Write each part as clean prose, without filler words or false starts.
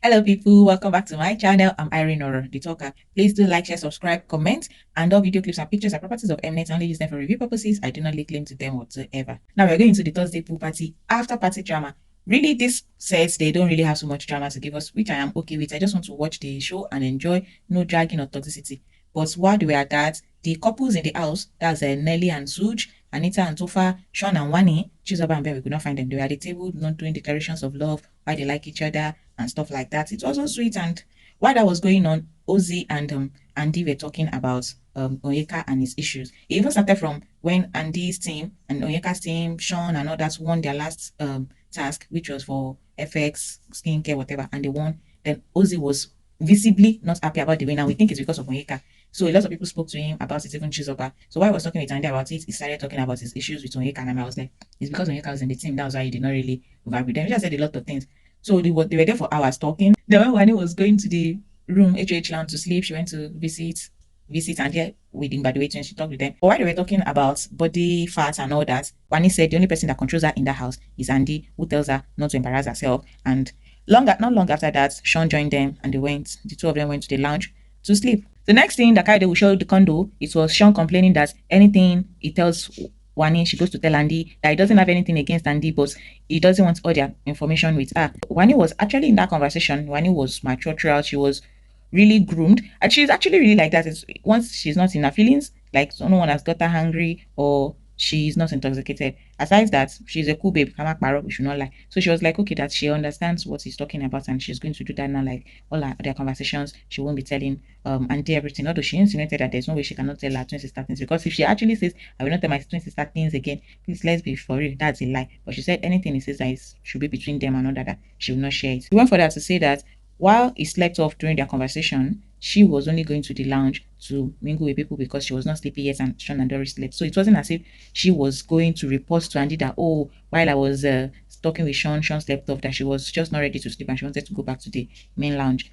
Hello people, welcome back to my channel. I'm Irene or the talker. Please do like, share, subscribe, comment, and all video clips and pictures are properties of Mnet. Only use them for review purposes. I do not lay claim to them whatsoever. Now we're going to the Thursday pool party after party drama. Really, this says they don't really have so much drama to give us, which I am okay with. I just want to watch the show and enjoy, no dragging or toxicity. But while they were at that, the couples in the house, that's Nelly and Suj, Anita and Topher, Shaun and Wanni, choose over and Ben, we could not find them. They were at the table, not doing declarations of love, why they like each other and stuff like that. It was so sweet. And while that was going on, Ozee and Andy were talking about Onyeka and his issues. It even started from when Andy's team and Onyeka's team, Shaun and others won their last task, which was for FX, skincare, whatever, and they won. Then Ozee was visibly not happy about the win, and we think it's because of Onyeka. So a lot of people spoke to him about it, even Chizoba. So while I was talking with Andy about it, he started talking about his issues with Onyeka, and I was like, it's because Onyeka was in the team. That was why he did not really vibe with them. He just said a lot of things. So they were there for hours talking. Then when Wanni was going to the room, HH lounge to sleep, she went to visit and there with him by the way when she talked with them. But while they were talking about body fat and all that, Wanni said the only person that controls her in the house is Andy, who tells her not to embarrass herself. And not long after that, Shaun joined them and the two of them went to the lounge to sleep. The next thing that Kaide will show the condo, it was Shaun complaining that anything he tells Wanni, she goes to tell Andy that he doesn't have anything against Andy, but he doesn't want all their information with her. Wanni was actually in that conversation. Wanni was mature throughout. She was really groomed, and she's actually really like that. It's, once she's not in her feelings, like someone has got her hungry or she's not intoxicated. Aside that, she's a cool babe. We should not lie. So she was like, okay, that she understands what he's talking about, and she's going to do that now. Like all their conversations, she won't be telling Auntie everything. Although she insinuated that there's no way she cannot tell her twin sister things, because if she actually says, I will not tell my twin sister things again, please let's be for real, that's a lie. But she said anything he says that should be between them and all that she will not share it. He went further to say that while he slept off during their conversation, she was only going to the lounge to mingle with people because she was not sleepy yet and Shaun and Doris slept. So it wasn't as if she was going to report to Andy that, oh, while I was talking with Shaun slept off, that she was just not ready to sleep and she wanted to go back to the main lounge.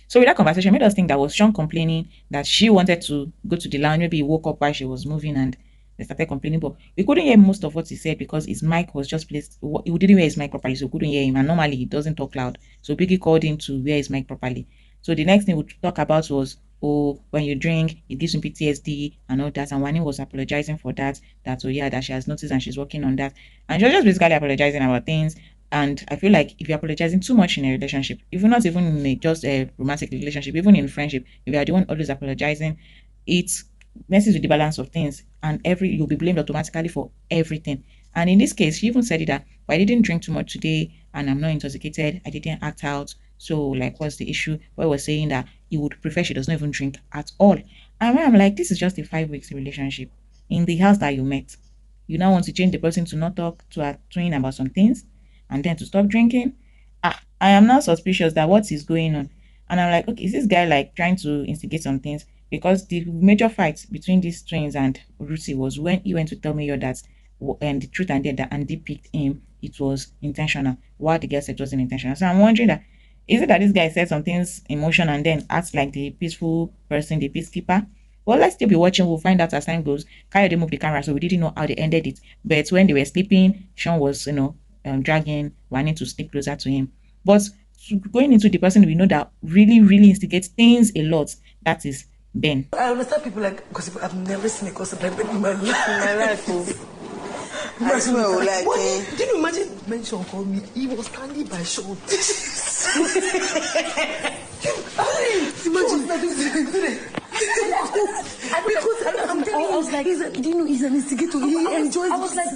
So with that conversation, made us think that was Shaun complaining that she wanted to go to the lounge. Maybe he woke up while she was moving and they started complaining, but we couldn't hear most of what he said because his mic was just placed. He didn't wear his mic properly, so we couldn't hear him. And normally he doesn't talk loud. So Biggie called him to wear his mic properly. So the next thing we talk about was, oh, when you drink, it gives you PTSD and all that. And Wanni was apologizing for that. That, oh yeah, that she has noticed and she's working on that. And she was just basically apologizing about things. And I feel like if you're apologizing too much in a relationship, if you're not even in just a romantic relationship, even in friendship, if you are the one always apologizing, it's messes with the balance of things, and you'll be blamed automatically for everything. And in this case, she even said it that, but I didn't drink too much today and I'm not intoxicated, I didn't act out. So like what's the issue? Where was saying that he would prefer she does not even drink at all. And I'm like, this is just a 5 weeks relationship in the house that you met. You now want to change the person to not talk to her twin about some things and then to stop drinking. I am now suspicious that what is going on. And I'm like, okay, is this guy like trying to instigate some things? Because the major fight between these twins and Ruthie was when he went to tell me that, and the truth and that Andy picked him, it was intentional, while the girl said it wasn't intentional. So I'm wondering that, is it that this guy said some things emotion and then acts like the peaceful person, the peacekeeper? Well, let's still be watching. We'll find out as time goes. Kayode moved the camera, so we didn't know how they ended it. But when they were sleeping, Shaun was, dragging Wanni to sleep closer to him. But going into the person we know that really, really instigates things a lot, that is Ben. I understand people like gossip. I've never seen a gossip like Ben in my life. I smell like. Did you imagine when Shaun called me? He was standing by Shaun. Imagine. I was like, do you know he's an instigator? He enjoys. I was like,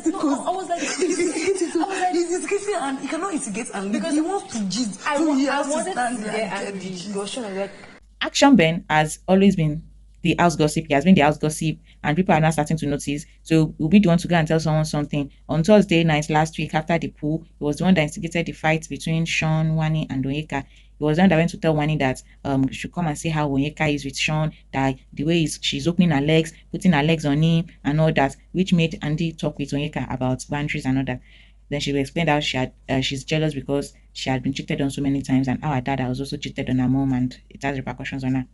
he's instigating and he cannot instigate and because he wants to gist. I wanted to get angry. Action Ben has always been the house gossip. He has been the house gossip, and people are now starting to notice. So we'll be the one to go and tell someone something. On Thursday night last week, after the pool, he was the one that instigated the fight between Shaun, Wanni, and Onyeka. He was the one that went to tell Wanni that she should come and see how Onyeka is with Shaun, that the way she's opening her legs, putting her legs on him, and all that, which made Andy talk with Onyeka about boundaries and all that. Then she explained how she's jealous because she had been cheated on so many times, and how her dad was also cheated on her mom, and it has repercussions on her.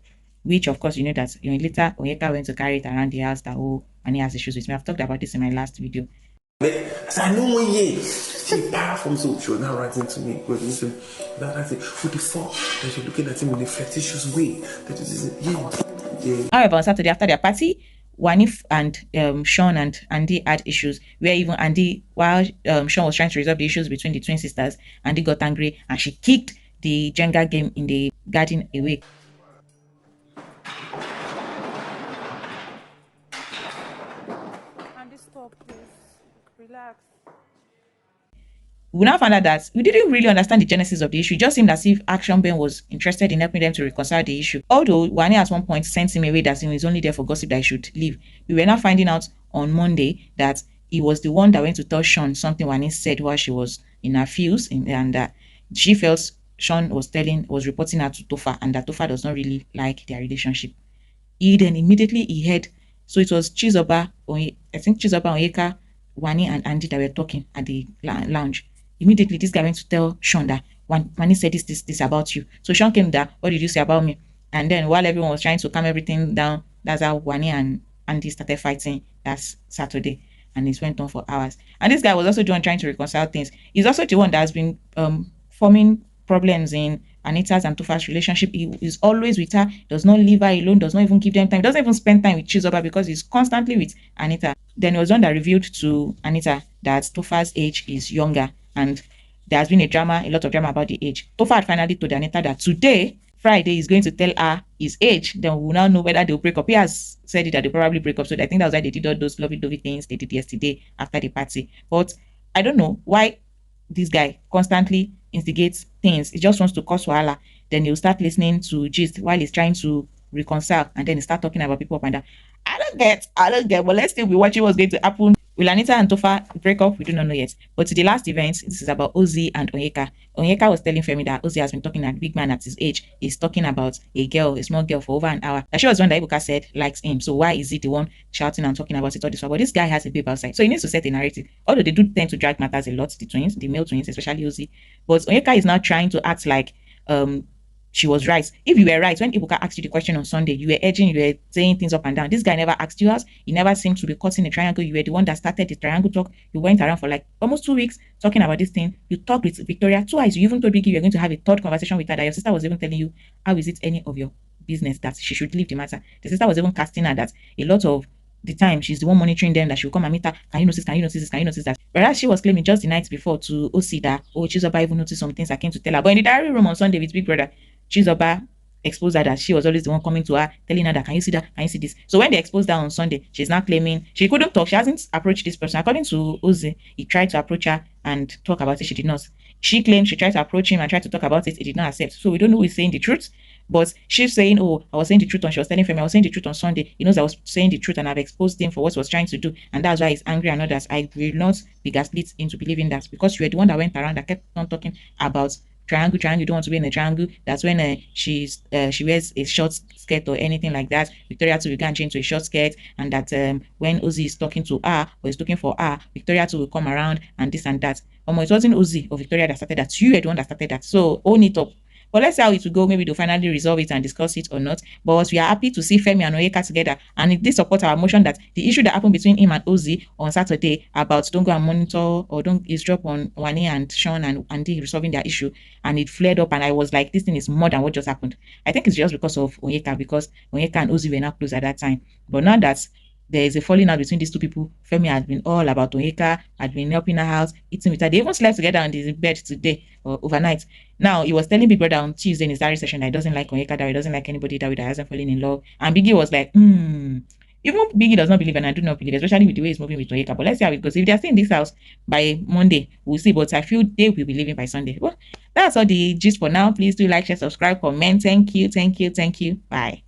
Which of course you know that later Onyeka went to carry it around the house that, oh, and he has issues with me. I've talked about this in my last video. I said, I know one year. She powerful, so she was now writing to me. That I said, what the fuck? And she looking at him in a flirtatious way. That is, yeah. However, on Saturday after their party, Wanni and Shaun and Andy had issues where even Andy, while Shaun was trying to resolve the issues between the twin sisters, Andy got angry and she kicked the Jenga game in the garden away. Andy, stop, please. Relax. We now found out that we didn't really understand the genesis of the issue. It just seemed as if Action Ben was interested in helping them to reconcile the issue. Although Wanni at one point sent him away that he was only there for gossip that he should leave. We were now finding out on Monday that he was the one that went to tell Shaun something Wanni said while she was in her fields, and that she felt Shaun was reporting her to Topher, and that Topher does not really like their relationship. He then immediately he heard, so it was Chizoba, I think Chizoba, Onyeka, Wanni, and Andy that were talking at the lounge. Immediately, this guy went to tell Shaun that Wanni said this about you. So Shaun came there, what did you say about me? And then while everyone was trying to calm everything down, that's how Wanni and Andy started fighting that Saturday. And it went on for hours. And this guy was also the one trying to reconcile things. He's also the one that has been forming problems in Anita's and Topher's relationship. He is always with her, does not leave her alone, does not even give them time, doesn't even spend time with Chizoba because he's constantly with Anita. Then it was one that revealed to Anita that Topher's age is younger, and there has been a lot of drama about the age. Topher had finally told Anita that today, Friday, is going to tell her his age. Then we'll now know whether they'll break up. He has said it that they'll probably break up. So I think that was why they did all those lovey-dovey things they did yesterday after the party. But I don't know why this guy constantly instigates things. He just wants to cause wahala. Then he'll start listening to gist while he's trying to reconcile, and then he start talking about people up and down. I don't get, but let's still be watching what's going to happen. Will Anita and Topher break up? We do not know yet. But to the last event, this is about Ozee and Onyeka. Onyeka was telling Femi that Ozee has been talking, that big man at his age is talking about a small girl for over an hour. That she was one that Ibuka said likes him. So why is he the one shouting and talking about it all this while? But this guy has a babe outside. So he needs to set a narrative. Although they do tend to drag matters a lot, the male twins, especially Ozee. But Onyeka is now trying to act like she was right. If you were right, when Ibuka asked you the question on Sunday, you were saying things up and down. This guy never asked you out. He never seemed to be caught in a triangle. You were the one that started the triangle talk. You went around for like almost 2 weeks talking about this thing. You talked with Victoria twice. You even told Vicky you were going to have a third conversation with her, that your sister was even telling you, how is it any of your business that she should leave the matter? The sister was even casting her that a lot of the time she's the one monitoring them, that she'll come and meet her. Can you notice? Can you notice this? Can you notice that? Whereas she was claiming just the night before to Ozee that, Chizoba even noticed some things I came to tell her. But in the diary room on Sunday with Big Brother, Chizoba exposed her that she was always the one coming to her, telling her that, can you see that? Can you see this? So when they exposed her on Sunday, she's now claiming she couldn't talk. She hasn't approached this person. According to Ozee, he tried to approach her and talk about it. She did not. She claimed she tried to approach him and tried to talk about it. He did not accept. So we don't know who is saying the truth. But she's saying, oh, I was saying the truth on, she was telling Femi, I was saying the truth on Sunday. He knows I was saying the truth and I've exposed him for what he was trying to do. And that's why he's angry and others. I will not be gaslit into believing that, because you were the one that went around that kept on talking about triangle, you don't want to be in a triangle. That's when she wears a short skirt or anything like that. Victoria too will go and change to a short skirt, and that when Ozee is talking to her or is looking for her, Victoria too will come around and this and that. It wasn't Ozee or Victoria that started that. You were the one that started that. So own it up. But let's see how it will go. Maybe they'll finally resolve it and discuss it or not. But we are happy to see Femi and Onyeka together. And it did support our motion that the issue that happened between him and Ozee on Saturday about don't go and monitor or don't eavesdrop on Wanni and Shaun and Andy resolving their issue. And it flared up. And I was like, this thing is more than what just happened. I think it's just because of Onyeka, because Onyeka and Ozee were not close at that time. But now that there is a falling out between these two people, Femi had been all about Onyeka, had been helping her house, eating with her. They even slept together on the bed today or overnight. Now, he was telling Big Brother on Tuesday in his diary session that he doesn't like Onyeka, that he doesn't like anybody that hasn't fallen in love. And Biggie was like, Even Biggie does not believe, and I do not believe, especially with the way he's moving with Onyeka. But let's see how it goes. If they're staying in this house by Monday, we'll see. But I feel they will be leaving by Sunday. Well, that's all the gist for now. Please do like, share, subscribe, comment. Thank you. Bye.